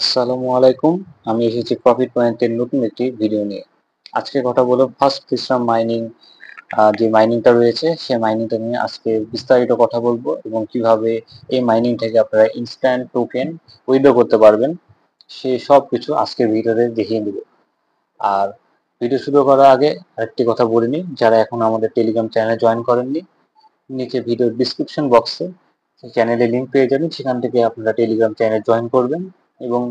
আসসালামু আলাইকুম। আমি এসেছি প্রফিট পয়েন্টের নতুন একটি ভিডিও নিয়ে। আজকে কথা বলবো ফার্স্ট ফিশরাম মাইনিং, যে মাইনিংটা রয়েছে সেই মাইনিংটা নিয়ে আজকে বিস্তারিত কথা বলবো এবং কিভাবে এই মাইনিং থেকে আপনারা ইনস্ট্যান্ট টোকেন উইথড্র করতে পারবেন সে সব কিছু আজকের ভিডিওতে দেখিয়ে দেব। আর ভিডিও শুরু করার আগে আরেকটি কথা বলে নিই, যারা এখন আমাদের টেলিগ্রাম চ্যানেলে জয়েন করেননি, নিচে ভিডিওর ডিসক্রিপশন বক্সে চ্যানেলের লিঙ্ক পেয়ে যাবেন, সেখান থেকে আপনারা টেলিগ্রাম চ্যানেল জয়েন করবেন এবং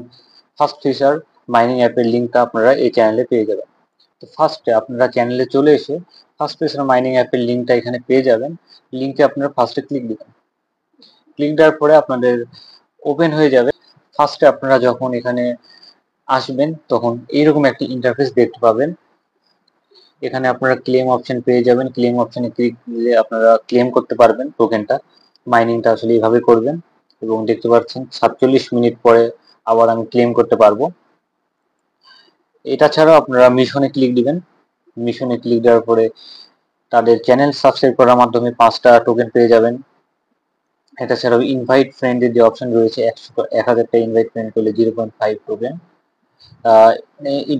ফার্স্ট ফিশার মাইনিং অ্যাপের লিঙ্কটা আপনারা এই চ্যানেলে পেয়ে যাবেন। তো ফার্স্টে আপনারা চ্যানেলে চলে এসে ফার্স্ট ফিশার মাইনিং অ্যাপের লিঙ্কটা এখানে পেয়ে যাবেন। লিঙ্কে আপনারা ফার্স্টে ক্লিক দিবেন। ক্লিক দেওয়ার পরে আপনাদের ওপেন হয়ে যাবে। ফার্স্টে আপনারা যখন এখানে আসবেন তখন এইরকম একটি ইন্টারফেস দেখতে পাবেন। এখানে আপনারা ক্লেম অপশন পেয়ে যাবেন। ক্লেম অপশনে ক্লিক দিলে আপনারা ক্লেম করতে পারবেন টোকেনটা। মাইনিংটা আসলে এইভাবে করবেন এবং দেখতে পাচ্ছেন 47 মিনিট পরে আবার আমি ক্লেম করতে পারবো। এটা ছাড়াও আপনারা মিশনে ক্লিক দিবেন। মিশনে ক্লিক দেওয়ার পরে তাদের চ্যানেল সাবস্ক্রাইব করার মাধ্যমে 5টা টোকেন পেয়ে যাবেন। এটা ছাড়াও ইনভাইট ফ্রেন্ডের যে অপশন রয়েছে 1000টা ইনভাইট ফ্রেন্ড করলে 0.5 টোকেন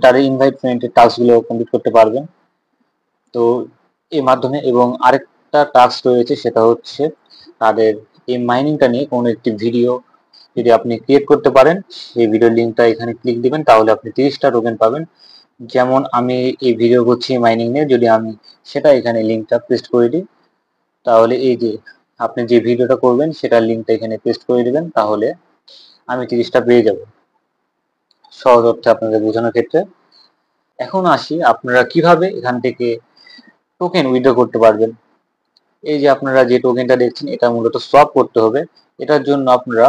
তাদের ইনভাইট ফ্রেন্ডের টাস্কগুলো কমপ্লিট করতে পারবেন। তো এই মাধ্যমে এবং আরেকটা টাস্ক রয়েছে, সেটা হচ্ছে তাদের এই মাইনিংটা নিয়ে কোনো একটি ভিডিও যদি আপনি ক্রিয়েট করতে পারেন, সেই ভিডিও লিঙ্কটা এখানে ক্লিক দিবেন, তাহলে আপনি 30টা টোকেন পাবেন। যেমন আমি এই ভিডিও করছি মাইনিং নিয়ে, যদি আমি সেটা এখানে লিঙ্কটা পেস্ট করে দিই, তাহলে এই যে আপনি যে ভিডিওটা করবেন সেটার লিঙ্কটা এখানে পেস্ট করে দিবেন, তাহলে আমি 30টা পেয়ে যাব। সহজ অর্থে আপনাদের বোঝানোর ক্ষেত্রে। এখন আসি আপনারা কিভাবে এখান থেকে টোকেন উইথড্র করতে পারবেন। এই যে আপনারা যে টোকেনটা দেখছেন এটা মূলত সোয়াপ করতে হবে। এটার জন্য আপনারা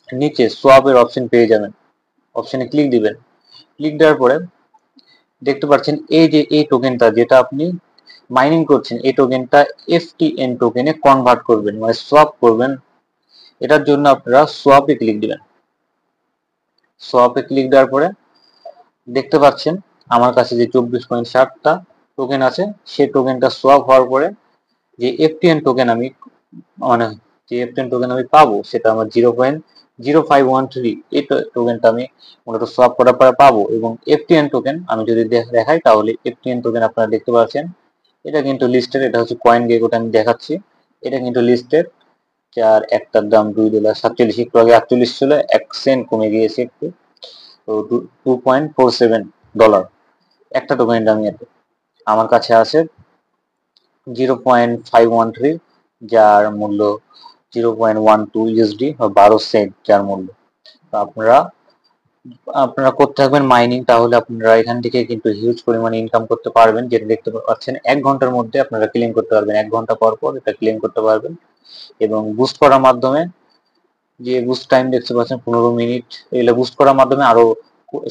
নিচে সোয়াপের অপশন পেয়ে যাবেন, অপশনে ক্লিক দিবেন। ক্লিক দেওয়ার পরে দেখতে পাচ্ছেন এই যে এই টোকেনটা যেটা আপনি মাইনিং করছেন, এই টোকেনটা এফটিএন টোকেনে কনভার্ট করবেন, মানে সোয়াপ করবেন। এটার জন্য আপনারা সোয়াপে ক্লিক দিবেন। সোয়াপে ক্লিক দেওয়ার পরে দেখতে পাচ্ছেন আমার কাছে যে 24.7টা টোকেন আছে, সেই টোকেনটা সোয়াপ হওয়ার পরে যে এফটিএন টোকেন আমি মানে যে এফটিএন টোকেন আমি পাবো সেটা আমার 0.0513 এই টোকেনটা আমি মূলত সোয়াপ করার পরে পাবো। এবং এফটিএন টোকেন আমি যদি দেখাই, তাহলে এফটিএন টোকেন আপনারা দেখতে পাচ্ছেন এটা কিন্তু লিস্টেড, এটা হচ্ছে কয়েন গেকোটা আমি দেখাচ্ছি, এটা কিন্তু লিস্টেড। যার একটার দাম $2.47, একটু আগে 48 ছিল, 1 সেন্ট কমে গিয়েছে একটু। তো $2.47 একটা টোকেনের দামই এত। আমার কাছে আছে 0.513, যার মূল্য 0.12 USD বা 12 সেন্ট যার মূল্য। তো আপনারা আপনারা করতে থাকবেন মাইনিং, তাহলে আপনারা এখান থেকে কিন্তু হিউজ পরিমাণে ইনকাম করতে পারবেন। যেটা দেখতে পাচ্ছেন 1 ঘন্টার মধ্যে আপনারা ক্লেম করতে পারবেন, 1 ঘন্টা পর পর এটা ক্লেম করতে পারবেন। এবং বুস্ট করার মাধ্যমে যে বুস্ট টাইম দেখতে পাচ্ছেন 15 মিনিট, এগুলো বুস্ট করার মাধ্যমে আরো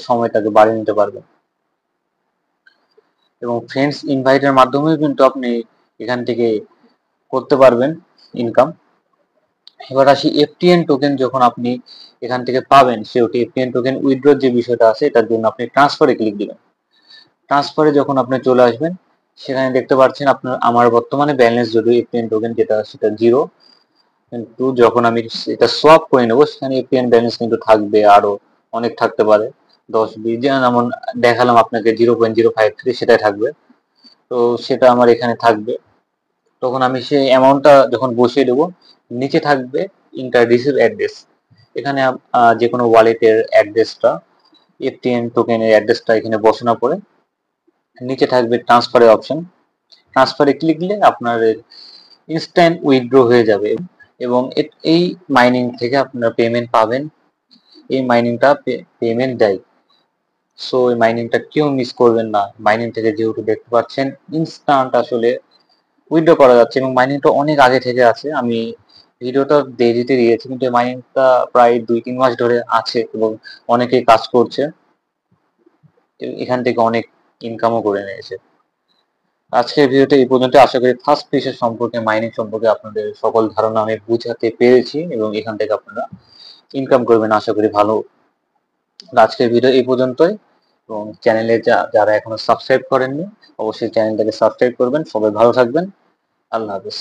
সময়টাকে বাড়িয়ে নিতে পারবেন। এবং ফ্রেন্ডস ইনভাইটের মাধ্যমেও কিন্তু আপনি এখান থেকে করতে পারবেন ইনকাম। এবার আসি এফটিএন টোকেন যখন আপনি এখান থেকে পাবেন, সেটি এফটিএন টোকেন উইথড্র যে বিষয়টা আছে এটার জন্য আপনি ট্রান্সফারে ক্লিক দিবেন। ট্রান্সফারে যখন আপনি চলে আসবেন, সেখানে দেখতে পাচ্ছেন আপনার আমার বর্তমানে ব্যালেন্স যদি এফটিএন টোকেন যেটা সেটা 0, কিন্তু যখন আমি এটা সোয়াপ করে নেবো সেখানে এফটিএন ব্যালেন্স কিন্তু থাকবে, আরো অনেক থাকতে পারে, 10-20, যেমন দেখালাম আপনাকে 0.053 সেটাই থাকবে। তো সেটা আমার এখানে থাকবে। তখন আমি সেই অ্যামাউন্টটা যখন বসিয়ে দেবো, নিচে থাকবে ইন্টার রিসিভ অ্যাড্রেস। এখানে যে কোনো ওয়ালেটের অ্যাড্রেসটা, এফটিএন টোকেনের অ্যাড্রেসটা এখানে বসানোর পরে নিচে থাকবে ট্রান্সফারের অপশন। ট্রান্সফারে ক্লিক দিলে আপনার ইনস্ট্যান্ট উইথড্র হয়ে যাবে এবং এই মাইনিং থেকে আপনারা পেমেন্ট পাবেন। এই মাইনিংটা পেমেন্ট দেয়। সো এই মাইনিংটা কেউ মিস করবেন না। মাইনিং থেকে যেহেতু দেখতে পাচ্ছেন ইনস্ট্যান্ট আসলে উইথড্র করা যাচ্ছে এবং মাইনিংটা অনেক আগে থেকে আছে। আমি ভিডিওটা দেরিতে দিয়েছি, কিন্তু মাইনিংটা প্রায় 2-3 মাস ধরে আছে এবং অনেকেই কাজ করছে, এখান থেকে অনেক ইনকামও করে নিয়েছে। আজকের ভিডিওটা এই পর্যন্ত। আশা করি ফার্স্ট ফিশের সম্পর্কে, মাইনিং সম্পর্কে আপনাদের সকল ধারণা আমি বুঝাতে পেরেছি এবং এখান থেকে আপনারা ইনকাম করবেন আশা করি ভালো। আজকের ভিডিও এই পর্যন্তই এবং চ্যানেলে যারা এখনো সাবস্ক্রাইব করেননি অবশ্যই চ্যানেলটাকে সাবস্ক্রাইব করবেন। সবাই ভালো থাকবেন। আল্লাহ হাফেজ।